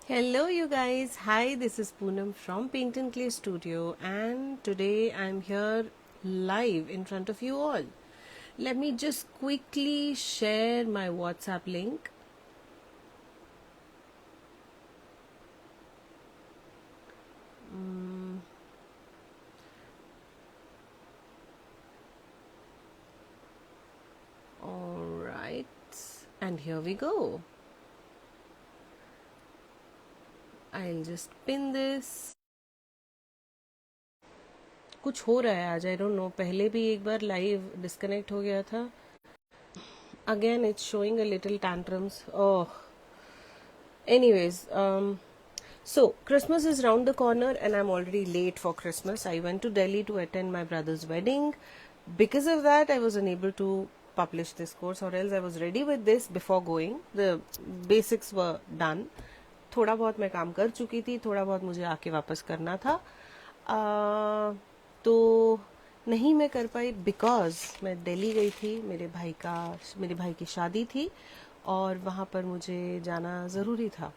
Hello, you guys. Hi, this is Poonam from Paint and Clay Studio, and today I'm here live in front of you all. Let me just quickly share my WhatsApp link. All right, and here we go. I'll just pin this. कुछ हो रहा है आज, I don't know. पहले भी एक बार live disconnect हो गया था. Again, it's showing a little tantrums. Oh, anyways, so Christmas is round the corner, and I'm already late for Christmas. I went to Delhi to attend my brother's wedding. Because of that, I was unable to publish this course, or else I was ready with this before going. The basics were done. थोड़ा बहुत मैं काम कर चुकी थी, थोड़ा बहुत मुझे आके वापस करना था. तो नहीं मैं कर पाई बिकॉज मैं दिल्ली गई थी. मेरे भाई की शादी थी और वहाँ पर मुझे जाना ज़रूरी था.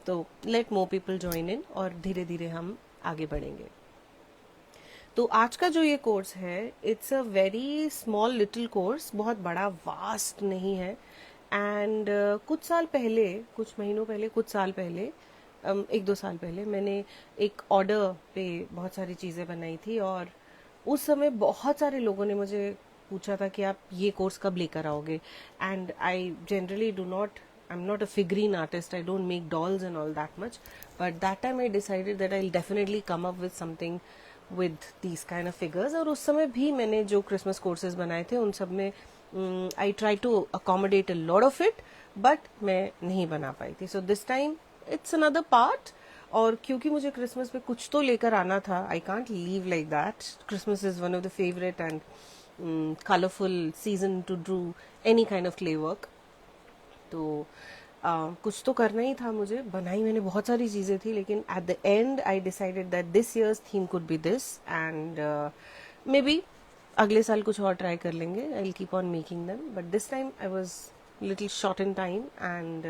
तो let more people join in और धीरे धीरे हम आगे बढ़ेंगे. तो आज का जो ये कोर्स है, it's a very small little course. बहुत बड़ा वास्ट नहीं है. एंड कुछ साल पहले, कुछ महीनों पहले, कुछ साल पहले, एक दो साल पहले मैंने एक ऑर्डर पे बहुत सारी चीज़ें बनाई थी. और उस समय बहुत सारे लोगों ने मुझे पूछा था कि आप ये कोर्स कब लेकर आओगे. And I generally do not, I'm not a figurine artist. I don't make dolls and all that much. But that time I decided that I'll definitely come up with something with these kind of figures. और उस समय भी मैंने जो Christmas courses बनाए थे उन सब में I try to accommodate a lot of it, but मैं नहीं बना पाई थी. So this time it's another part. और क्योंकि मुझे क्रिसमस पे कुछ तो लेकर आना था, I can't leave like that. Christmas is one of the favorite and colorful season to do any kind of clay work. तो कुछ तो करना ही था मुझे. बनाई मैंने बहुत सारी चीज़ें थी, लेकिन at the and I decided that this years theme could be this. And may be अगले साल कुछ और ट्राई कर लेंगे. I will keep on making them, but this time I was little short in time. And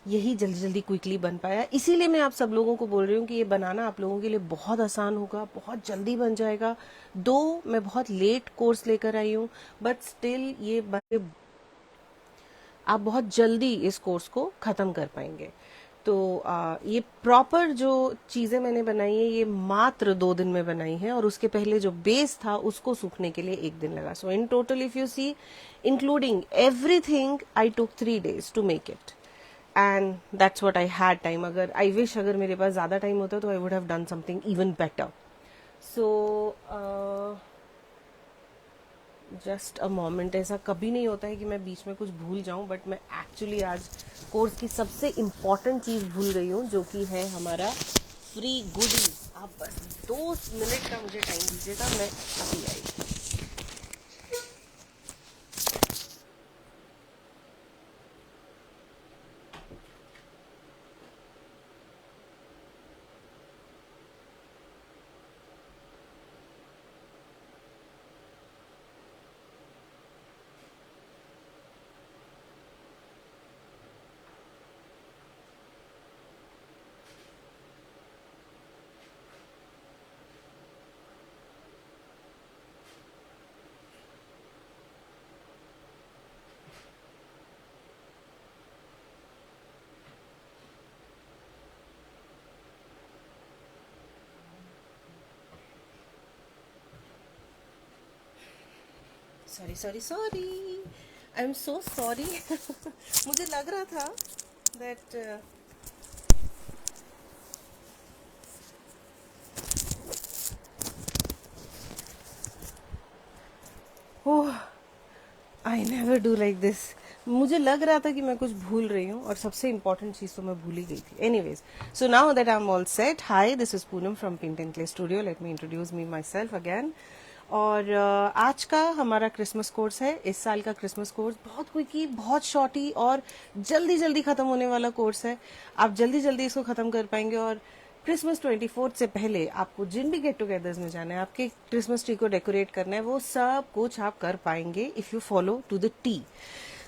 यही जल्दी जल्दी quickly बन पाया. इसीलिए मैं आप सब लोगों को बोल रही हूँ कि ये बनाना आप लोगों के लिए बहुत आसान होगा, बहुत जल्दी बन जाएगा. दो मैं बहुत लेट कोर्स लेकर आई हूँ, बट स्टिल ये आप बहुत जल्दी इस कोर्स को ख़त्म कर पाएंगे. तो ये प्रॉपर जो चीज़ें मैंने बनाई है ये मात्र 2 दिन में बनाई है, और उसके पहले जो बेस था उसको सूखने के लिए 1 दिन लगा. So in total if you see including everything I took 3 days to make it. And that's what I had time. अगर मेरे पास ज़्यादा टाइम होता तो I would have done something even better. So just a moment. ऐसा कभी नहीं होता है कि मैं बीच में कुछ भूल जाऊं, बट मैं एक्चुअली आज कोर्स की सबसे इम्पॉर्टेंट चीज़ भूल गई हूँ, जो कि है हमारा फ्री गुडी. आप बस 2 मिनट का मुझे टाइम दीजिएगा, मैं अभी आई. Sorry sorry sorry, I am so sorry. मुझे लग रहा था that oh, I never do like this. मुझे लग रहा था कि मैं कुछ भूल रही हूँ, और सबसे इम्पोर्टेंट चीज़ तो मैं भूल ही गई थी. Anyways, so now that I am all set, hi, this is Poonam from paint and clay studio. Let me introduce me myself again. और आज का हमारा क्रिसमस कोर्स है. इस साल का क्रिसमस कोर्स बहुत क्विकी, बहुत शॉर्टी और जल्दी जल्दी ख़त्म होने वाला कोर्स है. आप जल्दी जल्दी इसको ख़त्म कर पाएंगे. और क्रिसमस 24 से पहले आपको जिन भी गेट टुगेदर्स में जाना है, आपके क्रिसमस ट्री को डेकोरेट करना है, वो सब कुछ आप कर पाएंगे if you follow to the T.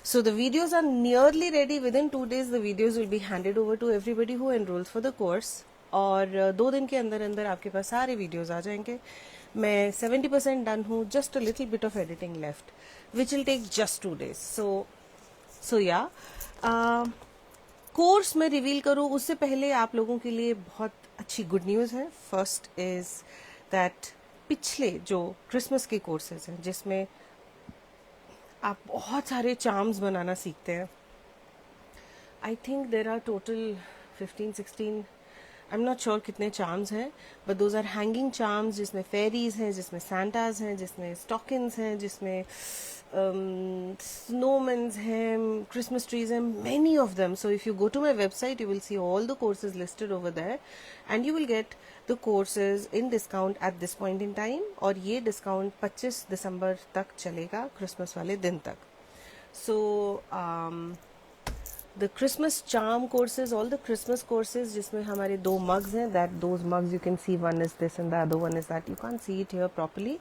So the videos are nearly ready. Within 2 days the videos will be handed over to everybody who enrolls for the course. और 2 दिन के अंदर अंदर आपके पास सारे वीडियोस आ जाएंगे. मैं 70% डन हूँ. Just a little bit of editing left which will take just 2 days. So या कोर्स मैं रिवील करूँ उससे पहले आप लोगों के लिए बहुत अच्छी गुड न्यूज़ है. फर्स्ट इज दैट पिछले जो क्रिसमस के कोर्सेज हैं जिसमें आप बहुत सारे चार्म्स बनाना सीखते हैं. I think there are total 15-16, I am not sure कितने चार्म्स हैं, but those are hanging charms जिसमें फेरीज हैं, जिसमें सैंटाज हैं, जिसमें स्टॉकिन्स हैं, जिसमें snowmans हैं, Christmas trees हैं, many of them. So if you go to my website, you will see all the courses listed over there, and you will get the courses in discount at this point in time. और ये discount 25 दिसंबर तक चलेगा, Christmas वाले दिन तक. So the Christmas charm courses, all the Christmas courses जिसमें हमारे 2 mugs हैं, that those mugs you can see, one is this and the other one is that. You can't see it here properly.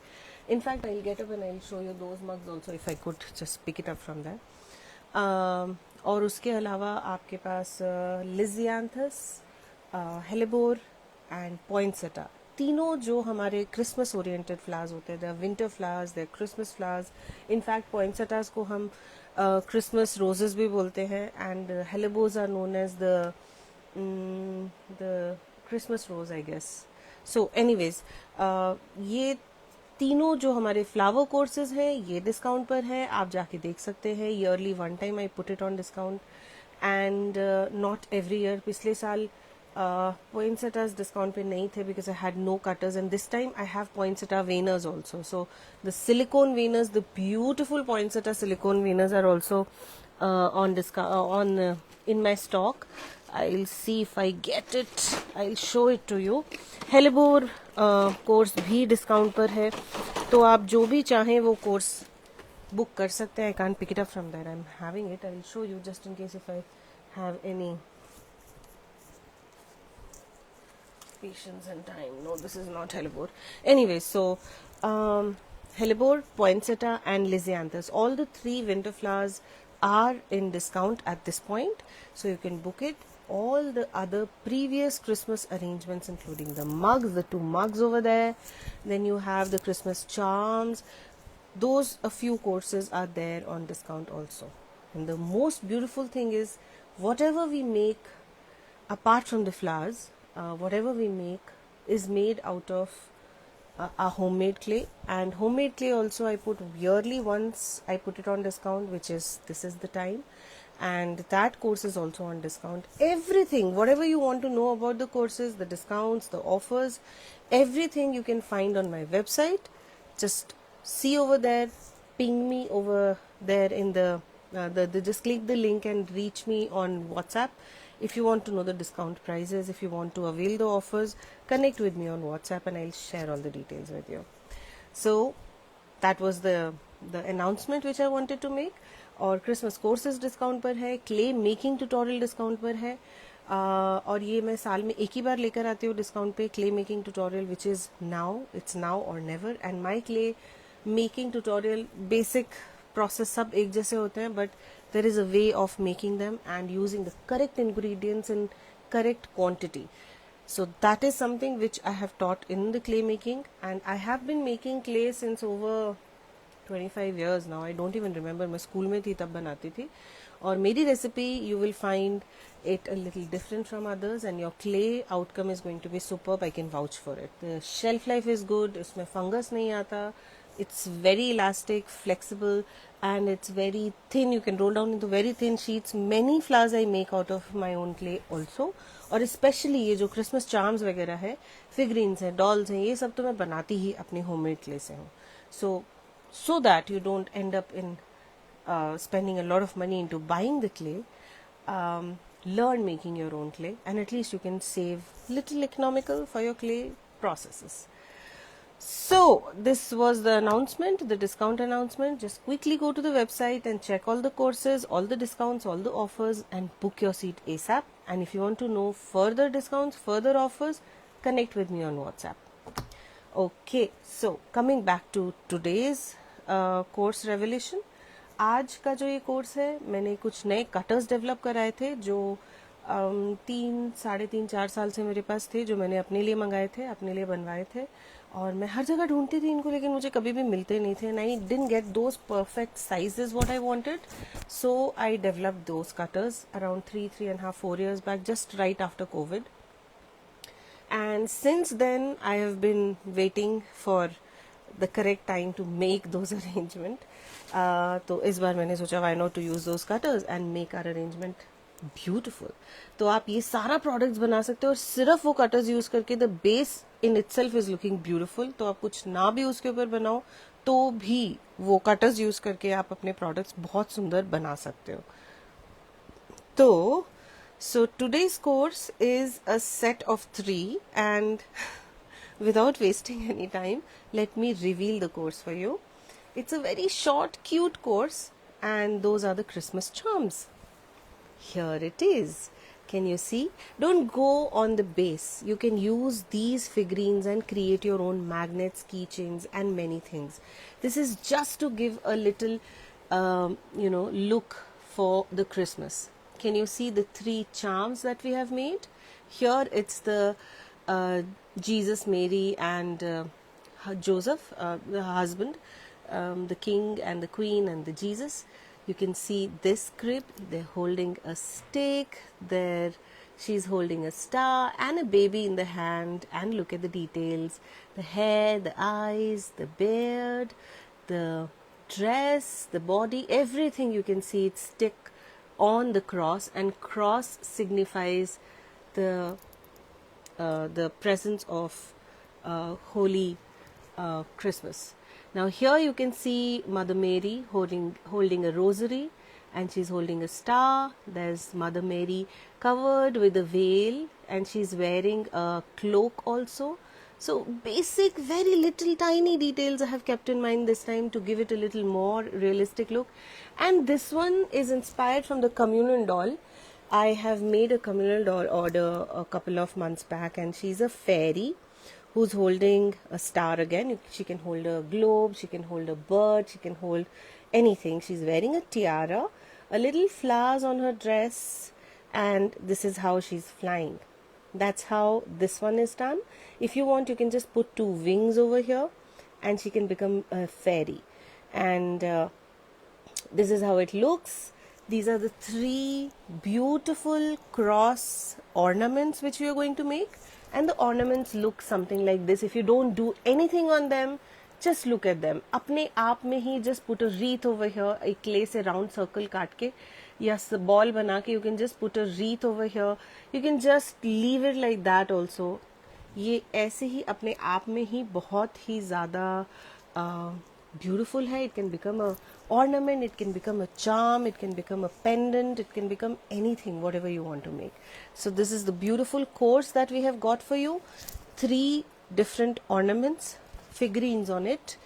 In fact, I'll get up and I'll show you those mugs also if I could just pick it up from there. और उसके अलावा आपके पास लिजियांथस, हेलेबोर and पॉइंसेटा, तीनों जो हमारे Christmas oriented flowers होते हैं. They are winter flowers, they are Christmas flowers. In fact poinsettias को हम क्रिसमस रोजेस भी बोलते हैं, and hellebores are known as the Christmas rose I guess. So anyways ये तीनों जो हमारे फ्लावर कोर्सेज हैं ये डिस्काउंट पर है. आप जाके देख सकते हैं. Yearly one time I put it on discount, and not every year. पिछले साल poinsettias डिस्काउंट पे नहीं थे because I had no cutters, and this time I have poinsettia veiners also. So the silicone veiners, the beautiful poinsettia silicone veiners are also on discount in my stock. I'll see if I get it. I'll show it to you. Hellebore course भी discount पर है, तो आप जो भी चाहें वो course book कर सकते हैं. I can't pick it up from there. I'm having it. I'll show you just in case if I have any patience and time. No, this is not hellebore. Anyway, so hellebore, poinsettia and lisianthus, all the 3 winter flowers are in discount at this point, so you can book it. All the other previous Christmas arrangements, including the mugs, the 2 mugs over there, then you have the Christmas charms, those a few courses are there on discount also. And the most beautiful thing is whatever we make apart from the flowers, whatever we make is made out of a homemade clay. And homemade clay also I put yearly once I put it on discount, which is this is the time, and that course is also on discount. Everything, whatever you want to know about the courses, the discounts, the offers, everything you can find on my website. Just see over there, ping me over there in the just click the link and reach me on WhatsApp. If you want to know the discount prices, if you want to avail the offers, connect with me on WhatsApp and I'll share all the details with you. So that was the announcement which I wanted to make. और Christmas courses discount पर है, clay making tutorial discount पर है, और ये मैं साल में एक ही बार लेकर आती हूँ डिस्काउंट पे, clay making tutorial which is now, it's now or never. And my clay making tutorial basic process सब एक जैसे होते हैं, but there is a way of making them and using the correct ingredients in correct quantity. So that is something which I have taught in the clay making, and I have been making clay since over 25 years now. I don't even remember, मैं school में थी तब बनाती थी. और मेरी recipe you will find it a little different from others, and your clay outcome is going to be superb. I can vouch for it. The shelf life is good, उसमें fungus नहीं आता. It's very elastic, flexible, and it's very thin. You can roll down into very thin sheets. Many flowers I make out of my own clay also. और especially ये जो Christmas charms वगैरह है, figurines हैं, dolls हैं, ये सब तो मैं बनाती ही अपने homemade clay से हूँ. So that you don't end up in spending a lot of money into buying the clay. Learn making your own clay, and at least you can save little economical for your clay processes. So this was the announcement, the discount announcement. Just quickly go to the website and check all the courses, all the discounts, all the offers, and book your seat ASAP. And if you want to know further discounts, further offers, connect with me on WhatsApp. Okay, so coming back to today's course revelation. आज का जो ये course है, मैंने कुछ नए cutters develop कराए थे जो 3, 3.5, 4 साल से मेरे पास थे, जो मैंने अपने लिए मंगाए थे, अपने लिए बनवाए थे। और मैं हर जगह ढूंढती थी इनको, लेकिन मुझे कभी भी मिलते नहीं थे, and I didn't get those perfect sizes what I wanted. So I developed those cutters around 3.5, 4 years back, just right after COVID. And since then I have been waiting for the correct time to make those arrangement. तो इस बार मैंने सोचा why not to use those cutters and make our arrangement beautiful. तो आप ये सारा products बना सकते हो और सिर्फ वो कटर्स यूज करके the base in itself is looking beautiful. तो आप कुछ ना भी उसके ऊपर बनाओ तो भी वो कटर्स यूज करके आप अपने प्रोडक्ट्स बहुत सुंदर बना सकते हो. तो so today's course is a set of 3, and without wasting any time, let me reveal the course for you. It's a very short, cute course, and those are the Christmas charms. Here it is. Can you see? Don't go on the base. You can use these figurines and create your own magnets, keychains, and many things. This is just to give a little, look for the Christmas. Can you see the 3 charms that we have made? Here it's the Jesus, Mary, and Joseph, the husband, the king and the queen and the Jesus. You can see this crib. They're holding a stick. She's holding a star and a baby in the hand. And look at the details: the hair, the eyes, the beard, the dress, the body, everything. You can see it stick on the cross, and cross signifies the presence of holy Christmas. Now here you can see Mother Mary holding a rosary, and she's holding a star. There's Mother Mary covered with a veil, and she's wearing a cloak also. So basic, very little tiny details I have kept in mind this time to give it a little more realistic look. And this one is inspired from the communion doll. I have made a communal doll order a couple of months back, and she's a fairy who's holding a star again. She can hold a globe, she can hold a bird, she can hold anything. She's wearing a tiara, a little flowers on her dress, and this is how she's flying. That's how this one is done. If you want, you can just put 2 wings over here, and she can become a fairy. And this is how it looks. These are the 3 beautiful cross ornaments which we are going to make, and the ornaments look something like this. If you don't do anything on them, just look at them. अपने आप में ही just put a wreath over here, एक clay से round circle काट के या ball बना के, you can just put a wreath over here. You can just leave it like that also. ये ऐसे ही अपने आप में ही बहुत ही ज़्यादा beautiful है. It can become a ornament, it can become a charm, it can become a pendant, it can become anything, whatever you want to make. So this is the beautiful course that we have got for you. 3 different ornaments, figurines on it,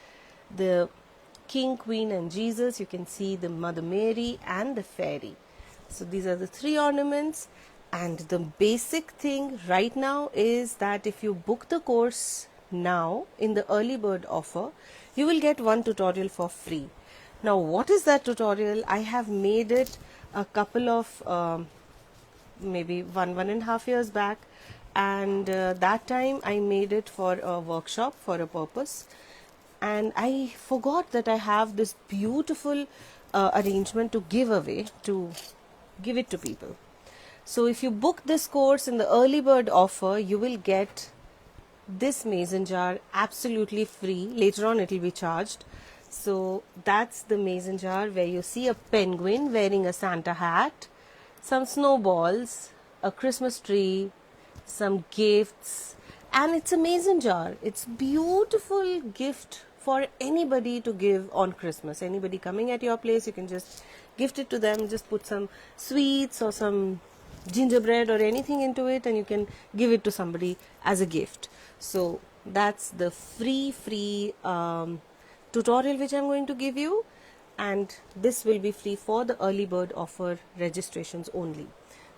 the King, Queen, and Jesus. You can see the Mother Mary and the fairy. So these are the 3 ornaments. And the basic thing right now is that if you book the course now in the early bird offer, you will get 1 tutorial for free. Now what is that tutorial? I have made it a couple of maybe 1.5 years back, and that time I made it for a workshop for a purpose, and I forgot that I have this beautiful arrangement to give away, to give it to people. So if you book this course in the early bird offer, you will get this mason jar absolutely free. Later on it will be charged. So that's the mason jar where you see a penguin wearing a Santa hat, some snowballs, a Christmas tree, some gifts, and it's a mason jar. It's beautiful gift for anybody to give on Christmas. Anybody coming at your place, you can just gift it to them. Just put some sweets or some gingerbread or anything into it, and you can give it to somebody as a gift. So that's the free tutorial which I'm going to give you, and this will be free for the early bird offer registrations only.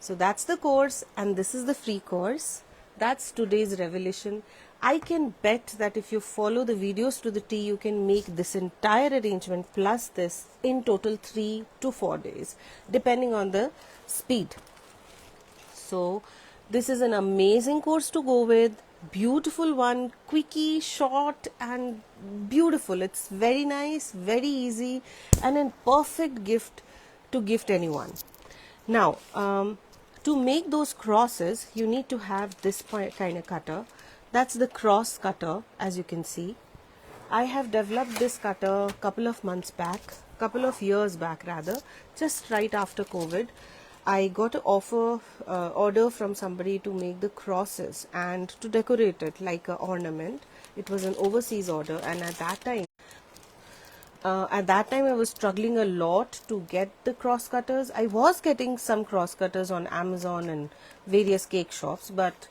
So that's the course, and this is the free course. That's today's revelation. I can bet that if you follow the videos to the T, you can make this entire arrangement plus this in total 3 to 4 days, depending on the speed. So this is an amazing course to go with. Beautiful one, quickie, short and beautiful. It's very nice, very easy and a perfect gift to gift anyone. Now, to make those crosses, you need to have this kind of cutter. That's the cross cutter, as you can see. I have developed this cutter a couple of months back, couple of years back rather, just right after COVID. I got an order from somebody to make the crosses and to decorate it like an ornament. It was an overseas order, and at that time I was struggling a lot to get the cross cutters. I was getting some cross cutters on Amazon and various cake shops, but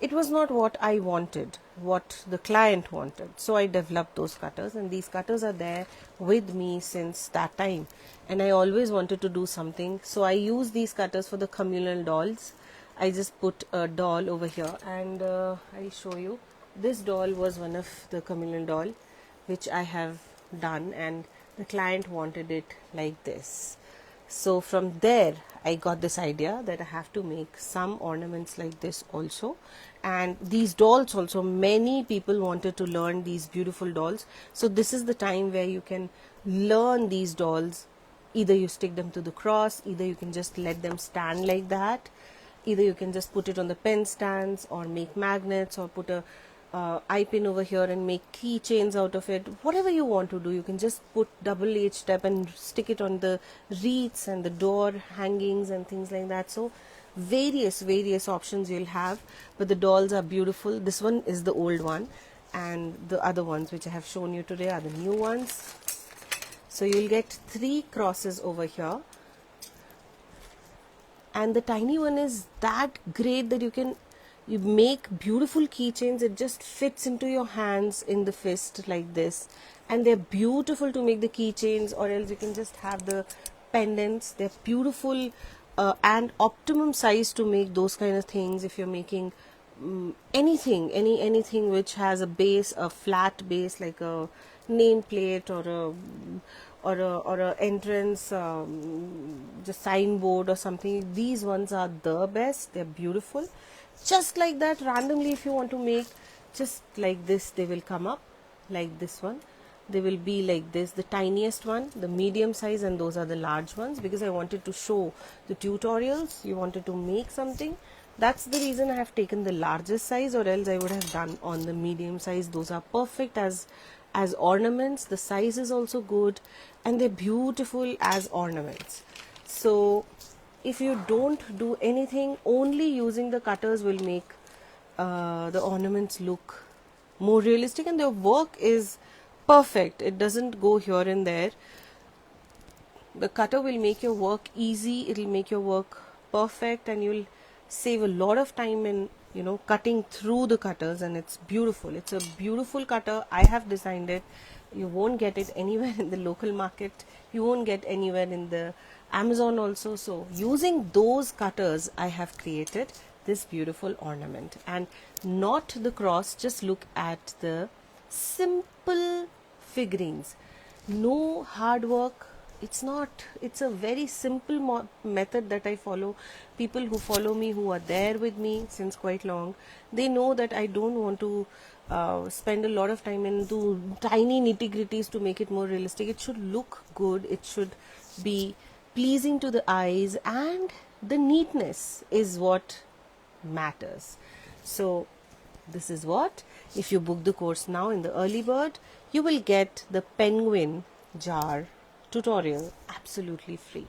it was not what I wanted, what the client wanted. So I developed those cutters, and these cutters are there with me since that time. And I always wanted to do something. So I use these cutters for the communal dolls. I just put a doll over here, and I show you. This doll was one of the communal doll which I have done, and the client wanted it like this. So from there I got this idea that I have to make some ornaments like this also. And these dolls also, many people wanted to learn these beautiful dolls. So this is the time where you can learn these dolls. Either you stick them to the cross, either you can just let them stand like that, either you can just put it on the pen stands or make magnets or put a eye pin over here and make keychains out of it. Whatever you want to do, you can just put double H step and stick it on the wreaths and the door hangings and things like that. So various options you'll have, but the dolls are beautiful. This one is the old one, and the other ones which I have shown you today are the new ones. So you'll get 3 crosses over here, and the tiny one is that great that you make beautiful keychains. It just fits into your hands in the fist like this, and they're beautiful to make the keychains, or else you can just have the pendants. They're beautiful and optimum size to make those kind of things. If you're making anything which has a base, a flat base like a nameplate or a entrance just signboard or something, these ones are the best. They're beautiful. Just like that, randomly if you want to make just like this, they will come up like this one. They will be like this, the tiniest one, the medium size, and those are the large ones, because I wanted to show the tutorials. You wanted to make something, that's the reason I have taken the largest size, or else I would have done on the medium size. Those are perfect as ornaments. The size is also good, and they're beautiful as ornaments. So if you don't do anything, only using the cutters will make the ornaments look more realistic, and their work is perfect. It doesn't go here and there. The cutter will make your work easy, it will make your work perfect, and you'll save a lot of time in cutting through the cutters. And it's beautiful. It's a beautiful cutter. I have designed it. You won't get it anywhere in the local market. You won't get anywhere in the Amazon also. So using those cutters, I have created this beautiful ornament. And not the cross, just look at the simple figurines. No hard work. It's a very simple method that I follow. People who follow me, who are there with me since quite long, they know that I don't want to spend a lot of time into tiny nitty-gritties to make it more realistic. It should look good, it should be pleasing to the eyes, and the neatness is what matters. So this is what, if you book the course now in the early bird, you will get the penguin jar tutorial absolutely free.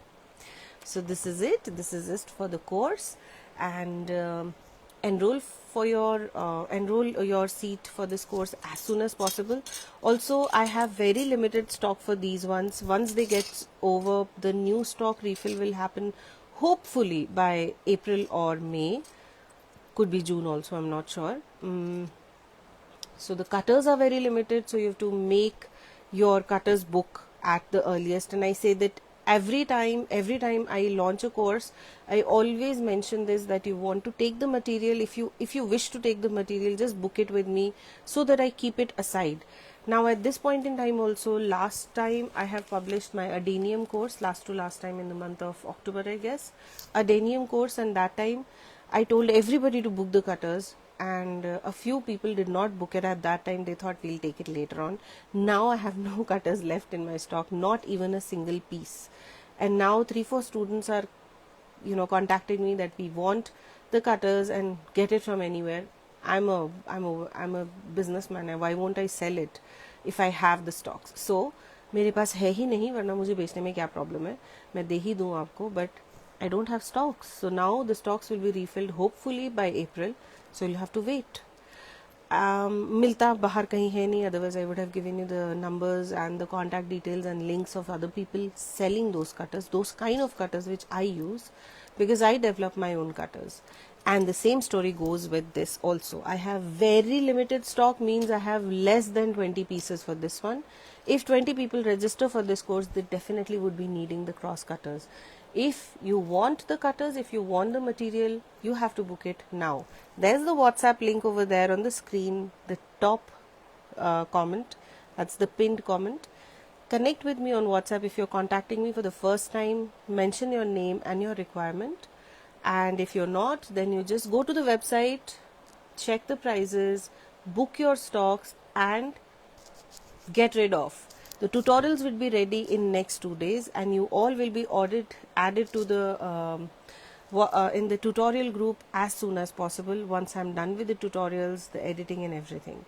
So this is it. This is it for the course, and enroll your seat for this course as soon as possible. Also, I have very limited stock for these ones. Once they get over, the new stock refill will happen hopefully by April or May. Could be June also, I'm not sure. So the cutters are very limited, so you have to make your cutters book at the earliest. And I say that every time I launch a course, I always mention this, that you want to take the material, if you wish to take the material, just book it with me so that I keep it aside. Now at this point in time also, last time I have published my Adenium course, last to last time in the month of October, I guess, Adenium course, and that time I told everybody to book the cutters, and a few people did not book it at that time. They thought we'll take it later on. Now I have no cutters left in my stock, not even a single piece. And now 3-4 students are, contacting me that we want the cutters and get it from anywhere. I'm a businessman. Why won't I sell it if I have the stocks? So मेरे पास है ही नहीं, वरना मुझे बेचने में क्या problem है, मैं दे ही दूँ आपको, but I don't have stocks. So now the stocks will be refilled hopefully by April. So you'll have to wait. मिलता बाहर कहीं है नहीं, otherwise I would have given you the numbers and the contact details and links of other people selling those cutters, those kind of cutters which I use, because I develop my own cutters. And the same story goes with this also. I have very limited stock, means I have less than 20 pieces for this one. If 20 people register for this course, they definitely would be needing the cross cutters. If you want the cutters, if you want the material, you have to book it now. There's the WhatsApp link over there on the screen, the top comment, that's the pinned comment. Connect with me on WhatsApp. If you're contacting me for the first time, mention your name and your requirement. And if you're not, then you just go to the website, check the prices, book your stocks and get rid of. The tutorials will be ready in next 2 days, and you all will be added to the in the tutorial group as soon as possible, once I'm done with the tutorials, the editing and everything.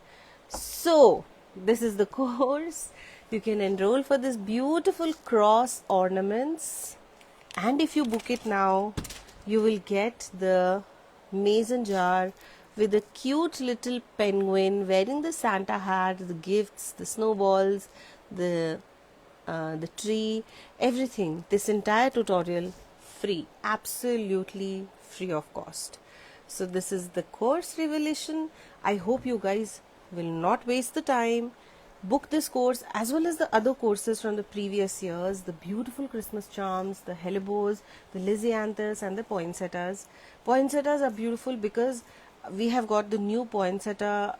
So this is the course. You can enroll for this beautiful cross ornaments, and if you book it now, you will get the mason jar with a cute little penguin wearing the Santa hat, the gifts, the snowballs, the tree, everything. This entire tutorial free, absolutely free of cost. So this is the course revelation. I hope you guys will not waste the time. Book this course as well as the other courses from the previous years, the beautiful Christmas charms, the hellebores, the lisianthus and the poinsettias. Poinsettias are beautiful because we have got the new poinsettia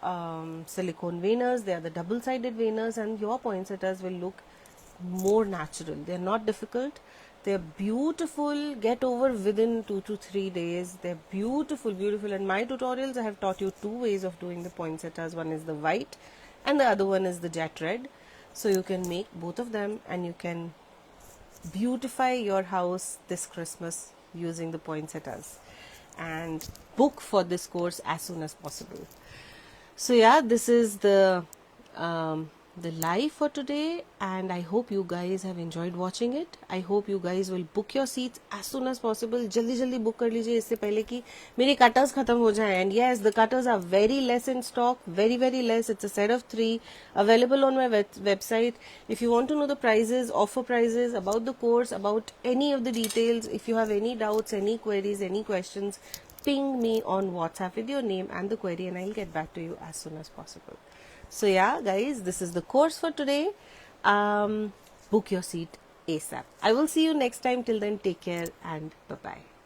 silicone veiners. They are the double-sided veiners, and your poinsettias will look more natural. They are not difficult. They are beautiful. Get over within 2 to 3 days. They are beautiful, beautiful. In my tutorials, I have taught you 2 ways of doing the poinsettias. One is the white and the other one is the jet red. So you can make both of them and you can beautify your house this Christmas using the poinsettias. And book for this course as soon as possible. So yeah, this is the live for today, and I hope you guys have enjoyed watching it. I hope you guys will book your seats as soon as possible. जल्दी book कर लीजिए इससे पहले कि मेरे cutters खत्म हो जाएं. And yes, the cutters are very less in stock, very less. It's a set of 3 available on my website. If you want to know the prices, offer prices, about the course, about any of the details, if you have any doubts, any queries, any questions, ping me on WhatsApp with your name and the query, and I'll get back to you as soon as possible. So yeah, guys, this is the course for today. Book your seat ASAP. I will see you next time. Till then, take care and bye-bye.